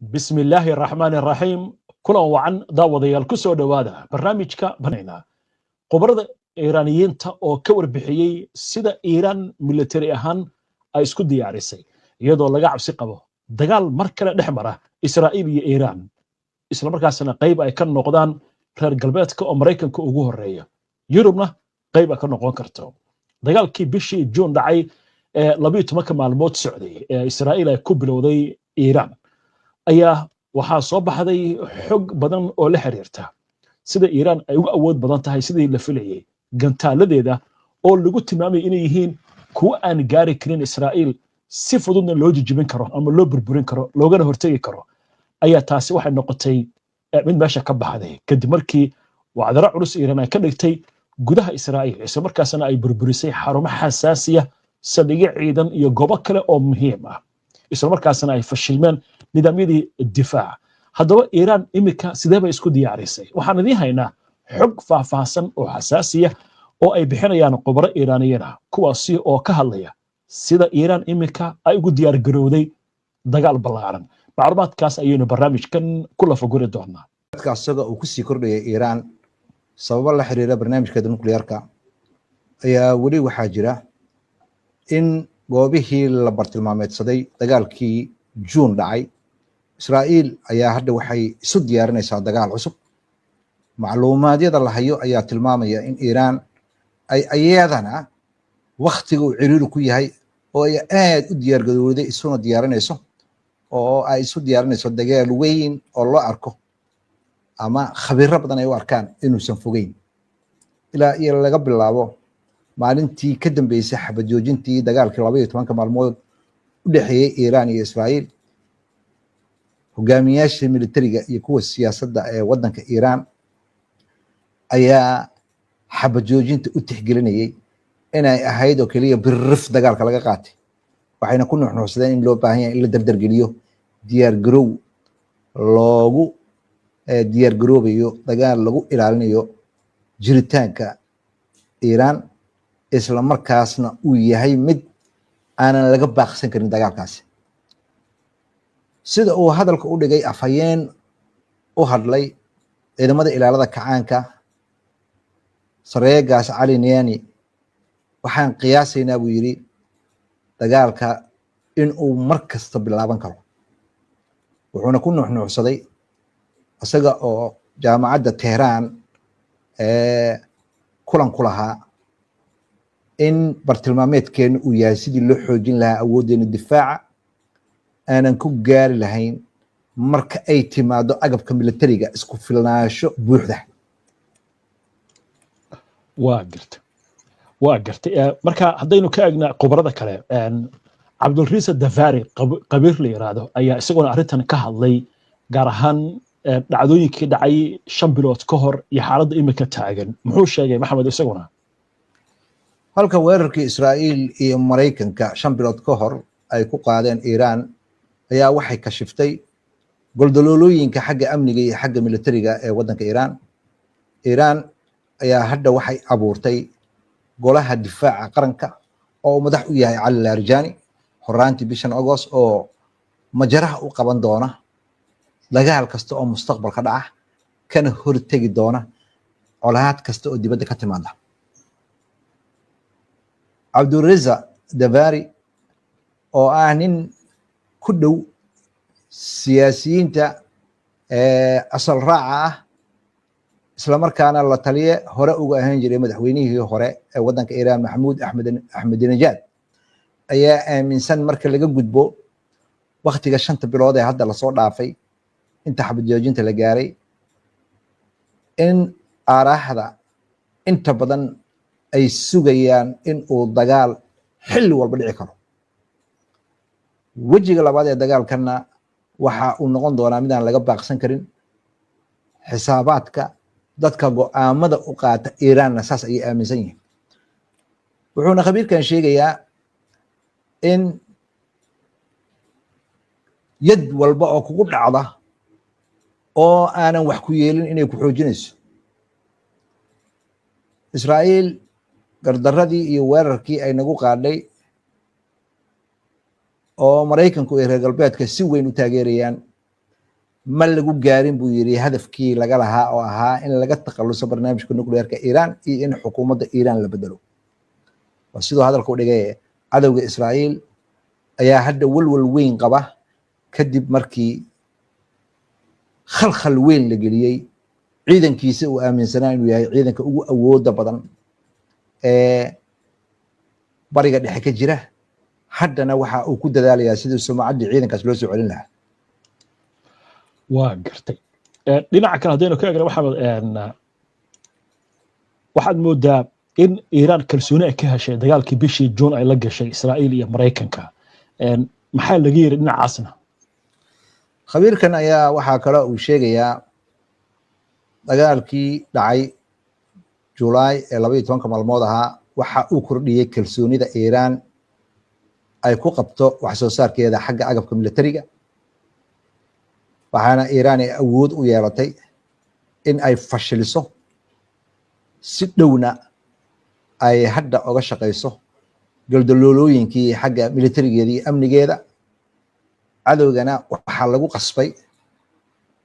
بسم الله الرحمن الرحيم كلا وعن داوديال كسو دوادا برنامجka banayna qobarada Iiraaniyiinta oo ka warbixiyay sida Iiraan military ahaan ay isku diyaarisay iyadoo laga cabsi qabo dagaal mar kale dhexmara Israa'iil iyo Iiraan isla markaasna qayb ay ka noqdaan reer galbeedka oo Mareykanka ugu horeeya Yurubna qayb ay ka noqon karto dagaalkii bishii June dhacay 12 maalmood socday ee Israa'iil ay ku bilowday Iiraan ayaa waxaa soo baxday xog badan oo la xiriirta sida Iiraan ay ugu awood badan tahay sidii la filayay gantaaladeeda oo lagu tilmaamay inay yihiin kuwa aan gaari karin Israa'iil si fududna loo jijibin karo ama loo burburin karo loogana hortagi karo ayaa taasi waxay noqotay mid meesha ka baxday kadib markii wacdaro culus Iiraan ay ka dhigtay gudaha Israa'iil isla markaasna ay burburisay xarumo xasaasiya saldhigyo ciidan iyo goobo kale oo muhiim ah isla markaasna ay fashilmeen nidaamyadii difaac haddaba Iiraan imika sidee bay isku diyaarisay waxaan idin haynaa xog faahfaahsan oo xasaasiya oo ay bixinayaan khubaro Iiraaniyiin ah kuwaasi oo ka hadlaya sida Iiraan imika ay ugu diyaar garowday dagaal ballaaran macluumaadkaas ayaynu barnaamijkan ku lafaguri doonaa asaga uu ku sii kordhaya Iiraan sababo la xiriira barnaamijkeeda nukliyeerka ayaa weli waxaa jira in goobihii la bartilmaameedsaday dagaalkii June dhacay Israa'iil ayaa hadda waxay isu diyaarinaysaa dagaal cusub macluumaadyada la hayo ayaa tilmaamaya in Iiraan ay ayadana waqtiga uu ciriiri ku yahay oo ay aad u diyaar garowday isuna diyaarinayso oo ay isu diyaarinayso dagaal weyn oo loo arko ama khabiiro badan ay u arkaan inuusan fogeyn ilaa iyo laga bilaabo maalintii ka dambeysay xabad joojintii dagaalkii 12 maalmood u dhaxeeyay Iiraan iyo Israa'iil hogaamiyaasha militariga iyo kuwa siyaasadda ee wadanka Iiraan ayaa xabad joojinta u tixgelinayay inay ahayd oo kaliya birrif dagaalka laga qaatay waxayna ku nuuxnuuxsadeen in loo baahan yahay in la dardargeliyo diyaar garow loogu diyaar garoobayo dagaal lagu ilaalinayo jiritaanka Iiraan isla markaasna uu yahay mid aanan laga baaqsan karin dagaalkaasi sida uu hadalka u dhigay afhayeen u hadlay ciidamada ilaalada kacaanka sareegaas Cali Niani waxaan qiyaasaynaa buu yiri dagaalka in uu mar kasta bilaaban karo wuxuuna ku nuuxnuuxsaday asaga oo jaamacadda Tehran kulan ku lahaa in bartilmaameedkeenu uu yahay sidii loo xoojin lahaa awooddeena difaaca aanan ku gaari lahayn marka ay timaado agabka militariga isku filnaansho buuxda waa gartay marka haddaynu ka eegna khubarada kale Cabdulriisa Dafaari qabiir la yiraahdo ayaa isaguna arrintan ka hadlay gaar ahaan dhacdooyinkii dhacay 5 bilood ka hor iyo xaaladda imika taagan muxuu sheegay Maxamed isaguna halka weerarkii Israa'iil iyo Mareykanka 5 bilood ka hor ay ku qaadeen Iiraan ayaa waxay ka shiftay goldololooyinka xagga amniga iyo xagga militariga ee wadanka Iiraan ayaa hadda waxay abuurtay golaha difaaca qaranka oo madax u yahay Cali Larijani horaantii bishan August oo majaraha u qaban doona dagaal kasta oo mustaqbalka dhaca kana hortagi doona colaad kasta oo dibadda ka timaada Cabdulriza Dafaari oo ah nin ku dhow siyaasiyiinta asal raaca ah isla markaana la taliye hore uga ahaan jiray madaxweynihii hore ee wadanka Iiraan Mahmoud Ahmadinejad ayaa aaminsan marka laga gudbo waqtiga 5 bilood ee hadda la soo dhaafay inta xabad joojinta la gaaray in aaraahda inta badan ay sugayaan in uu dagaal xilli walba dhici karo wajiga labaad ee dagaalkana waxa uu noqon doonaa mid aan laga baaqsan karin xisaabaadka dadka go'aamada u qaata Iiraanna saas ay aaminsan yihiin wuxuuna khabiirkan sheegayaa in yad walba oo kugu dhacda oo aanan wax ku yeelin inay ku xoojinayso Israa'iil gardaradii iyo weerarkii ay nagu qaadhay oo Mareykanku iyo reer galbeedka si weyn u taageerayaan ma lagu gaarin buu yiri hadafkii laga lahaa oo ahaa in laga takhaluso barnaamijka nuclearka Iran iyo in xukuumadda Iran la bedelo. waa sidoo hadalka u dhigay cadowga Israa'iil ayaa hadda walwal weyn qaba kadib markii khalkhal weyn la geliyay ciidankiisa uu aaminsanaa inuu yahay ciidanka ugu awooda badan ee bariga dhexe ka jira. haddana waxa uu ku dadaalayaa sidii sumcaddii ciidankaas loo soo celin lahaa. waa gartay dhinaca kale haddaynu ka eegna waxaad moodaa in Iran kalsooni ay ka heshay dagaalkii bishii June ay la gashay Israa'iil iyo Mareykanka. maxaa laga yiri dhinacaasna? khabiirkan ayaa waxaa kale uu sheegayaa dagaalkii dhacay July ee 12 maalmood ahaa waxa uu kordhiyay kalsoonida Iran ay ku qabto wax soo saarkeeda xagga agabka militariga. waxaana Iran ay awood u yeelatay in ay fashiliso si dhowna ay hadda uga shaqeyso galdaloolooyinkii xagga militarigeeda iyo amnigeeda. cadowgana waxaa lagu qasbay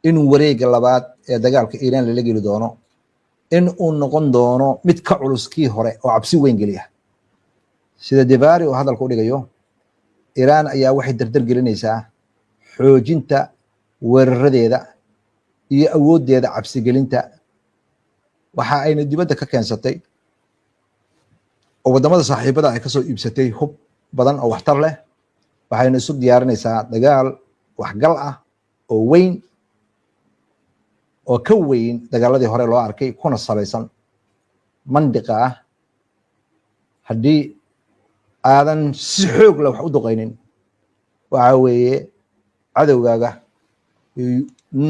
in wareega labaad ee dagaalka Iran lala geli doono in uu noqon doono mid ka culus kii hore oo cabsi weyn geliya. sida Devari oo hadalka u dhigayo, Iran ayaa waxay dardar gelinaysaa xoojinta weeraradeeda iyo awoodeeda cabsi gelinta. waxa ayna dibadda ka keensatay oo wadamada saaxiibada ay kasoo iibsatay hub badan oo waxtar leh. waxayna isu diyaarinaysaa dagaal waxgal ah oo weyn oo ka weyn dagaaladii hore loo arkay kuna salaysan mandiqa ah. haddii aadan si xoog leh wax u duqaynin waxa weeye cadowgaaga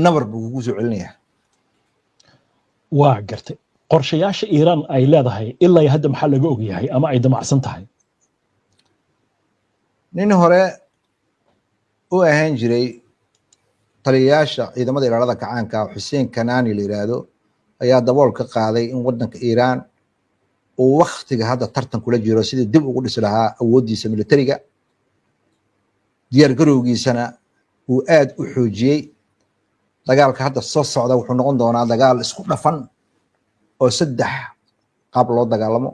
nabar buu kugu soo celinayaa. waa gartay qorshayaasha Iran ay leedahay ilaa hadda maxaa laga og yahay ama ay damacsan tahay? nin hore u ahaan jiray taliyayaasha ciidamada ilaalada kacaanka Hussein Kanani la yiraahdo ayaa dabool ka qaaday in wadanka Iran uu waqtiga hadda tartan kula jiro sidii dib ugu dhisi lahaa awoodiisa militariga. diyaar garowgiisana uu aad u xoojiyay. dagaalka hadda soo socda wuxuu noqon doonaa dagaal isku dhafan oo 3 qaab loo dagaalamo: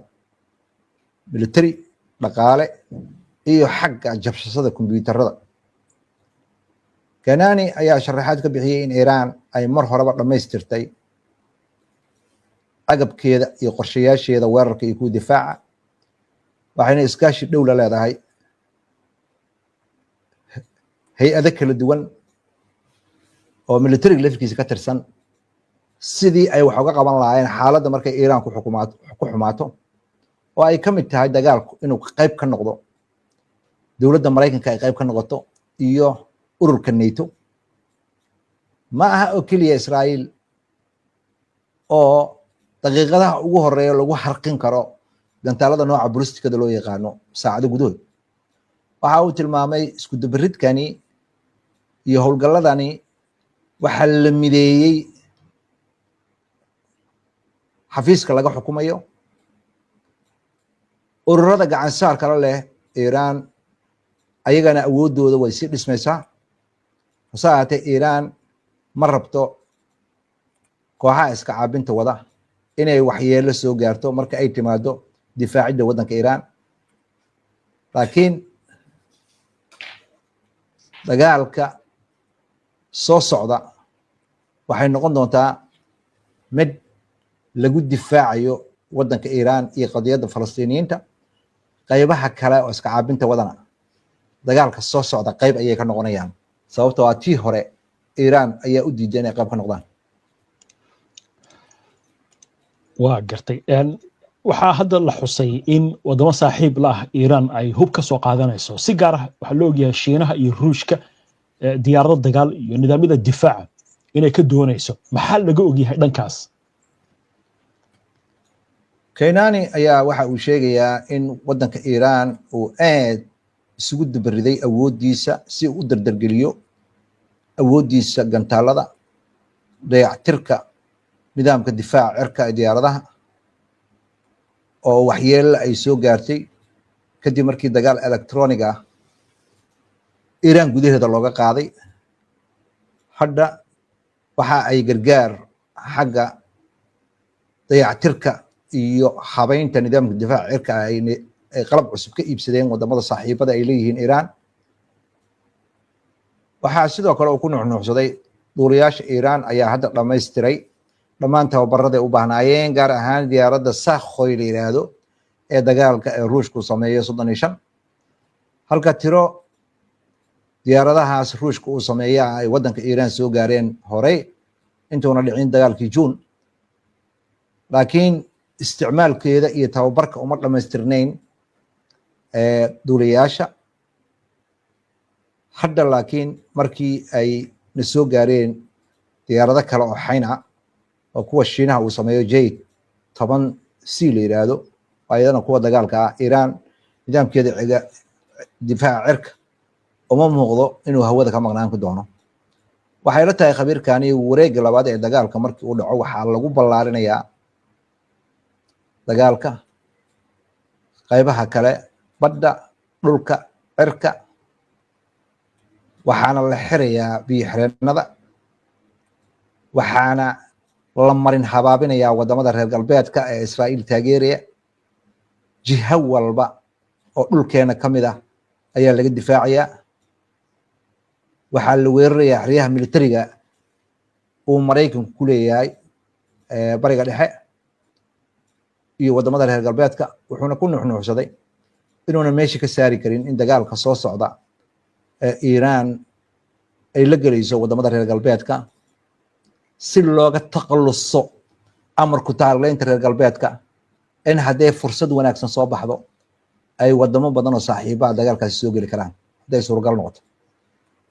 military, dhaqaale iyo xagga jabshashada kombiyuutarada. Kanani ayaa sharaxaad ka bixiyay in Iran ay mar horeba dhamaystirtay agabkeeda iyo qorshayaasheeda weerarka iyo ku difaaca. waxayna iskaashi dhow la leedahay hay'ado kala duwan oo militariga lafkiisa ka tirsan sidii ay wax uga qaban lahaayeen xaaladda markay Iran ku xumaato oo ay ka mid tahay dagaalku inuu qayb ka noqdo dowladda Mareykanka ay qayb ka noqoto iyo ururka NATO. ma aha oo keliya Israa'iil oo daqiiqadaha ugu horeeya lagu harqin karo gantaalada nooca ballistikada loo yaqaano saacado gudahood. waxa uu tilmaamay isku dabaridkani iyo howlgalladani waxaa la mideeyey xafiiska laga xukumayo ururada gacan saar kala leh Iran. ayagana awoodooda way sii dhismaysaa. hase ahaatee Iran ma rabto kooxaha iska caabinta wada inay waxyeelo soo gaarto marka ay timaado difaacidda waddanka Iran. laakiin dagaalka soo socda waxay noqon doontaa mid lagu difaacayo waddanka Iran iyo qadiyadda Falastiiniyiinta. qaybaha kale oo iska caabinta wadana dagaalka soo socda qayb ayay ka noqonayaan, sababtoo ah tii hore Iran ayaa u diiday inay qayb ka noqdaan. waa gartay waxaa hadda la xusay in wadamo saaxiib la ah Iran ay hub ka soo qaadanayso. si gaar ah waxaa loo ogyahay Shiinaha iyo Ruushka diyaarado dagaal iyo nidaamyada difaaca inay ka doonayso. maxaa laga ogyahay dhankaas? Kanani ayaa waxa uu sheegayaa in waddanka Iran uu aad isugu dabariday awoodiisa si uu u dardargeliyo awoodiisa gantaalada, dayactirka nidaamka difaaca cirka ee diyaaradaha oo waxyeello ay soo gaartay kadib markii dagaal elektroonig ah Iran gudaheeda looga qaaday. hadda waxa ay gargaar xagga dayactirka iyo habaynta nidaamka difaaca cirka ay qalab cusub ka iibsadeen wadamada saaxiibada ay leeyihiin Iiraan. waxaa sidoo kale uu ku nuuxnuuxsaday duuliyaasha Iiraan ayaa hadda dhammaystiray dhammaan tababarada u baahnaayeen, gaar ahaan diyaaradda Sukhoi la yiraahdo ee dagaalka ee Ruushku sameeyo 35, halka tiro diyaaradahaas Ruushku uu sameeyaa ay wadanka Iiraan soo gaareen horey intuuna dhicin dagaalkii Juun, laakiin isticmaalkeeda iyo tababarka uma dhammaystirnayn duuliyaasha. hadda laakiin markii ay na soo gaareen diyaarado kale oo xayna oo kuwa Shiinaha uu sameeyo J-10C la yiraahdo, ayadana kuwa dagaalka ah, Iiraan nidaamkeeda difaaca cirka uma muuqdo inuu hawada ka maqnaan ku doono. waxay la tahay khabiirkani wareegga labaad ee dagaalka markii uu dhaco waxaa lagu ballaarinayaa dagaalka qaybaha kale, badda, dhulka, cirka, waxaana la xirayaa biyo xireennada, waxaana la marin habaabinayaa wadamada reer galbeedka ee Israa'iil taageeraya. jiho walba oo dhulkeena ka mid ah ayaa laga difaacayaa. waxaa la weerarayaa xeryaha militariga uu Maraykanku ku leeyahay bariga dhexe iyo wadamada reer galbeedka, wuxuuna ku nuuxnuuxsaday inuuna meesha ka saari karin in dagaalka soo socda Iiraan ay la gelayso wadamada reer galbeedka si looga takhaluso amarku taagleynta reer galbeedka, in haddee fursad wanaagsan soo baxdo ay wadamo badan oo saaxiiba dagaalkaasi soo geli karaan hadday suuragal noqoto.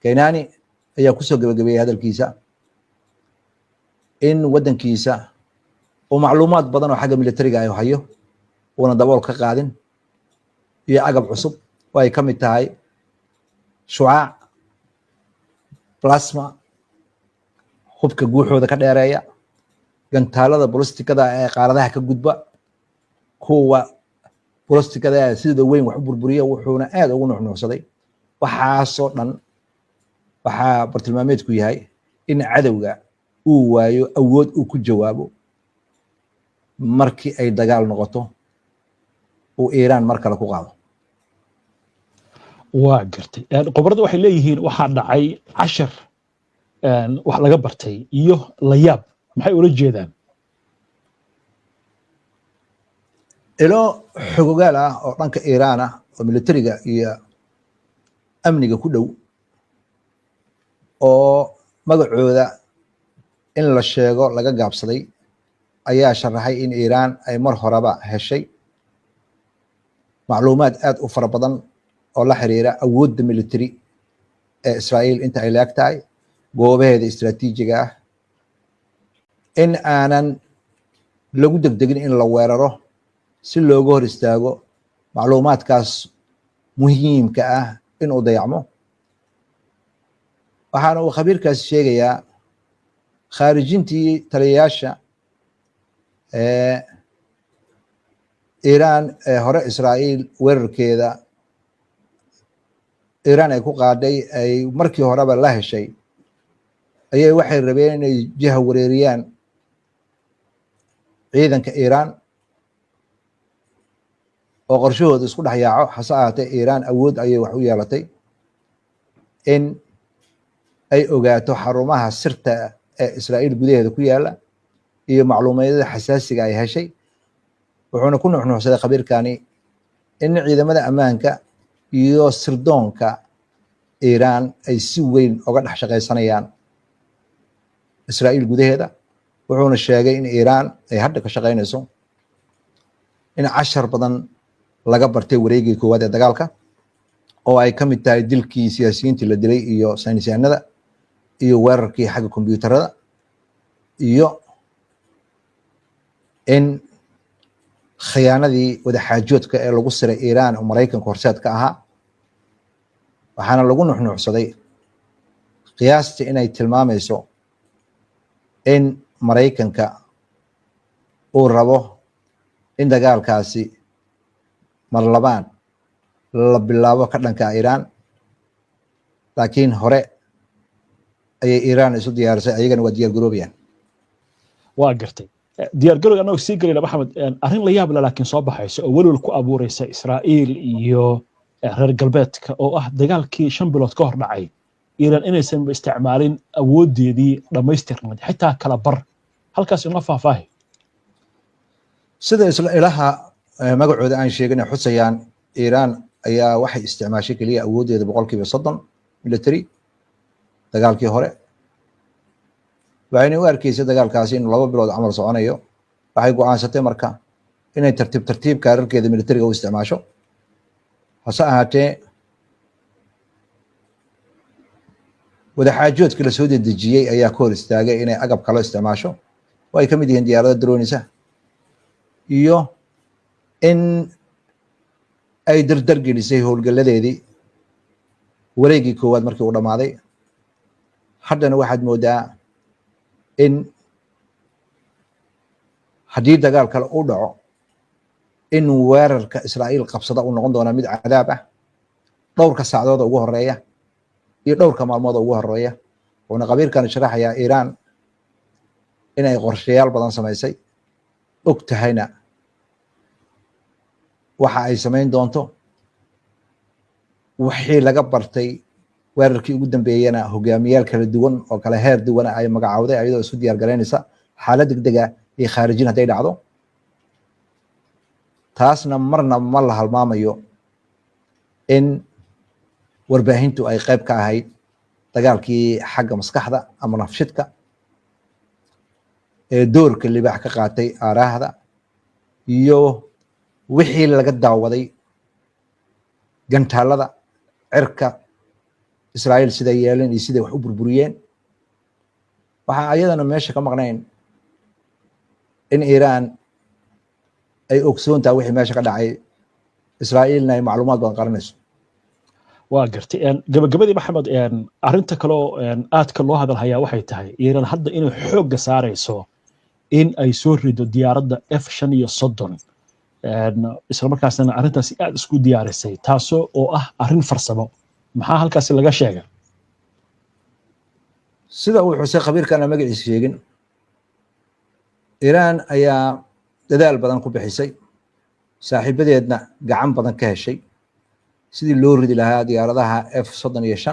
Kaynaani ayaa kusoo gabagabeeyay hadalkiisa in wadankiisa uu macluumaad badan oo xagga militariga ay hayo uuna dabool ka qaadin, iyo agab cusub oo ay ka mid tahay shucaac, plasma, hubka guuxooda ka dheereeya, gantaalada bolistikada ee qaaradaha ka gudba, kuwa bolistikada ee sida weyn wax u burburiya. wuxuuna aad ugu nuuxnuuxsaday waxaasoo dhan waxaa bartilmaameedku yahay in cadowga uu waayo awood uu ku jawaabo markii ay dagaal noqoto uu Iiraan mar kale ku qaado. waa gartay qobaradu waxay leeyihiin waxaa dhacay cashar wax laga bartay iyo la yaab, maxay ula jeedaan? ilo xogogaal ah oo dhanka Iiraan ah oo militariga iyo amniga ku dhow oo magacooda in la sheego laga gaabsaday ayaa sharaxay in Iiraan ay mar horeba heshay macluumaad aad u fara badan oo la xiriira awoodda militari ee Israa'iil inta ay leeg tahay, goobaheeda istiraatiijiga ah, in aanan lagu degdegin in la weeraro si looga hor istaago macluumaadkaas muhiimka ah in uu dayacmo. waxaana uu khabiirkaasi sheegayaa khaarijintii taliyayaasha Iiraan ee hore Israa'iil weerarkeeda Iiraan ay ku qaaday ay markii horeba la heshay, ayay waxay rabeen inay jiha wareeriyaan ciidanka Iiraan oo qorshahooda isku dhex yaaco. hase ahaatee Iiraan awood ayay wax u yeelatay in ay ogaato xarumaha sirta ee Israa'iil gudaheeda ku yaala iyo macluumaadada xasaasiga ay heshay. wuxuuna ku nuuxnuuxsaday khabiirkani in ciidamada ammaanka iyo sirdoonka Iiraan ay si weyn uga dhex shaqaysanayaan Israa'iil gudaheeda. wuxuuna sheegay in Iiraan ay hadda ka shaqaynayso in cashar badan laga bartay wareegii koowaad ee dagaalka, oo ay ka mid tahay dilkii siyaasiyiintii la dilay iyo saynisyahanada iyo weerarkii xagga kombiyuutarada, iyo in khiyaanadii wadaxaajoodka ee lagu siray Iiraan oo Maraykanka horseed ka ahaa. waxaana lagu nuuxnuuxsaday qiyaastii inay tilmaamayso in Maraykanka uu rabo in dagaalkaasi mar labaan la bilaabo ka dhanka Iiraan, laakiin hore ayay iiraan isu diyaarisay, ayagana waa diyaar garoobayaan. waa gartay diyaar garowga anagoo sii gelayna maxamed arrin la yaab leh laakiin soo baxaysa oo welwel ku abuuraysa Israa'iil iyo reer galbeedka oo ah dagaalkii 5 bilood ka hor dhacay iiraan inaysan isticmaalin awoodeedii dhammaystirnayd xitaa kala bar halkaas inoo faahfaahi. sida isla ilaha magacooda aan sheegin xusayaan, iiraan ayaa waxay isticmaashay kaliya awoodeeda 30% military dagaalkii hore. waxayna u arkaysay dagaalkaasi in 2 bilood camal soconayo. waxay go'aansatay marka inay tartiib kaararkeeda militariga u isticmaasho. hase ahaatee wadaxaajoodkii la soo dedejiyey ayaa ka hor istaagay inay agab kale isticmaasho oo ay ka mid yihiin diyaarado droonisa iyo in ay dardar gelisay howlgalladeedii wareegii koowaad markii uu dhammaaday. haddana waxaad moodaa in haddii dagaal kale uu dhaco in weerarka Israa'iil qabsada uu noqon doona mid cadaab ah dhowrka saacdood ugu horeeya iyo dhowrka maalmood ugu horeeya. wuxuuna qabiilkan sharaxayaa iiraan inay qorshayaal badan samaysay, og tahayna waxa ay samayn doonto. wixii laga bartay weerarkii ugu dambeeyana hogaamiyaal kala duwan oo kala heer duwan ay magacaawday ayadoo isu diyaar garaynaysa xaalad degdeg ah iyo khaarijin hadday dhacdo. taasna marna ma la halmaamayo in warbaahintu ay qayb ka ahayd dagaalkii xagga maskaxda ama nafshidka ee doorka libaax ka qaatay aaraahda iyo wixii laga daawaday gantaalada cirka Israa'iil sida yeeleen iyo sida wax u burburiyeen. waxaa ayadana meesha ka maqnayn in Iiraan ay ogsoontaa wixii meesha ka dhacay, Israa'iilna ay macluumaad badan qaranayso. waa gartay gabagabadii maxamed arrinta kaloo aadka loo hadal hayaa waxay tahay iiraan hadda inay xoogga saarayso in ay soo rido diyaaradda F-35 isla markaasna arrintaasi aad isku diyaarisay taasoo oo ah arrin farsamo. maxaa halkaasi laga sheegay? sida uu xusay khabiirkana magaciisa sheegin, iiraan ayaa dadaal badan ku bixisay, saaxiibadeedna gacan badan ka heshay sidii loo ridi lahaa diyaaradaha F-35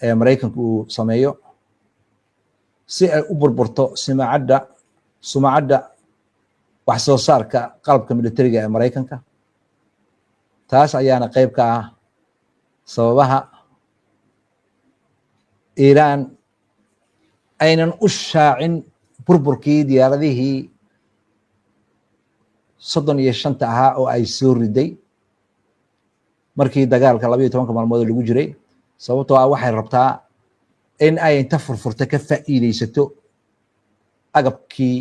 ee Maraykanku uu sameeyo si ay u burburto sumacadda wax soo saarka qalabka militariga ee Maraykanka. taas ayaana qayb ka ah sababaha iiraan aynan u shaacin burburkii diyaaradihii 35 ahaa oo ay soo riday markii dagaalka 12 maalmood lagu jiray. sababtoo ah waxay rabtaa in ay inta furfurta ka faa'iideysato agabkii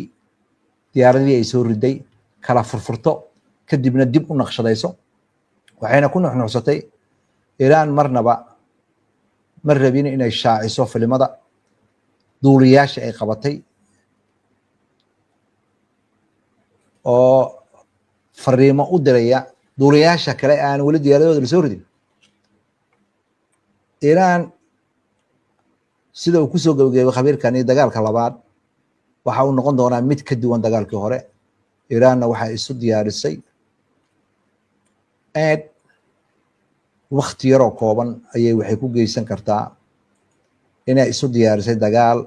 diyaaradihii ay soo riday, kala furfurto, kadibna dib u naqshadayso. waxayna ku nuxnuxsatay iiraan marnaba ma rabin inay shaaciso filimada duuliyaasha ay qabatay oo fariimo u diraya duuliyaasha kale aan weli diyaaradooda la soo ridin. iiraan sida uu kusoo gabagabeeyey khabiirkani dagaalka labaad waxa uu noqon doonaa mid ka duwan dagaalkii hore. iiraanna waxay isu diyaarisay aad waqti yaroo kooban ayay waxay ku geysan kartaa inay isu diyaarisay dagaal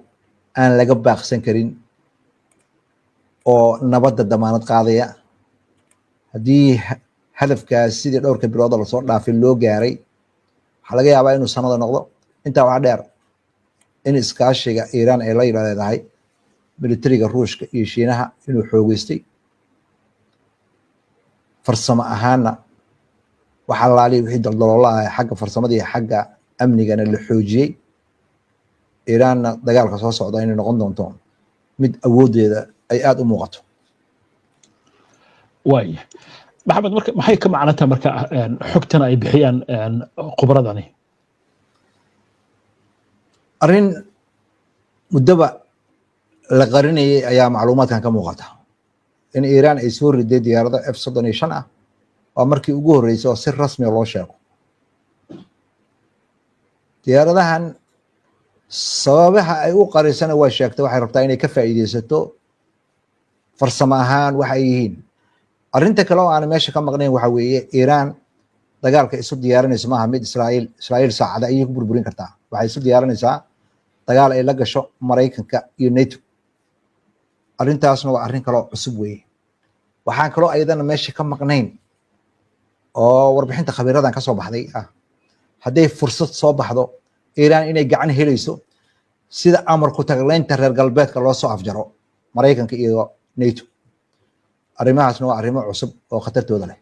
aan laga baaqsan karin oo nabadda damaanad qaadaya. haddii hadafkaas sidii dhowrka bilood lasoo dhaafay loo gaaray, waxaa laga yaabaa inuu sanado noqdo. intaa waxaa dheer in iskaashiga iiraan ay la leedahay militariga ruushka iyo shiinaha inuu xoogeystay. farsamo ahaanna waxaa laali wixii daldaloola ah xagga farsamada iyo xagga amnigana la xoojiyey. iiraanna dagaalka soo socda inay noqon doonto mid awoodeeda ay aad u muuqato. waaya maxamed marka maxay ka macnata marka xogtan ay bixiyaan khubradani? arrin muddaba la qarinayay ayaa macluumaadkan ka muuqata in iiraan ay soo riday diyaarado F-35 ah. waa markii ugu horreysay oo si rasmi loo sheego. diyaaradahan sababaha ay u qarisana waa sheegtay waxay rabtaa inay ka faa'iideysato farsamo ahaan waxa ay yihiin arrinta kale oo aan meesha ka maqnayn waxa weeye Iiraan dagaalka isu diyaarinayso maaha mid Israa'iil saacada ayay ku burburin kartaa waxay isu diyaarinaysaa dagaal ay la gasho Mareykanka iyo NATO arrintaasna waa arrin kale oo cusub weeye waxaan kaloo ayadana meesha ka maqnayn oo warbixinta khabiiradan ka soo baxday hadday fursad soo baxdo Iiraan inay gacan helayso sida amarku tagleynta reer galbeedka loo soo afjaro Mareykanka iyo NATO arrimahaasna waa arrimo cusub oo khatartooda leh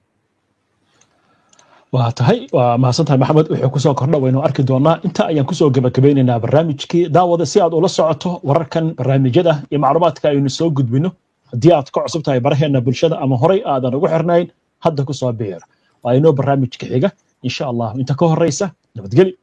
waa tahay waa mahadsantahay maxamed wuxuu kusoo kordha waynu arki doonaa inta ayaan kusoo gabagabeynaynaa barnaamijkii daawada si aad ula socoto wararkan barnaamijyada iyo macluumaadka aynu soo gudbino haddii aad ka cusub tahay baraheena bulshada ama horay aadan ugu xirnayn hadda kusoo biir waa inoo barnaamijka xiga insha allah inta ka horeysa nabadgelyo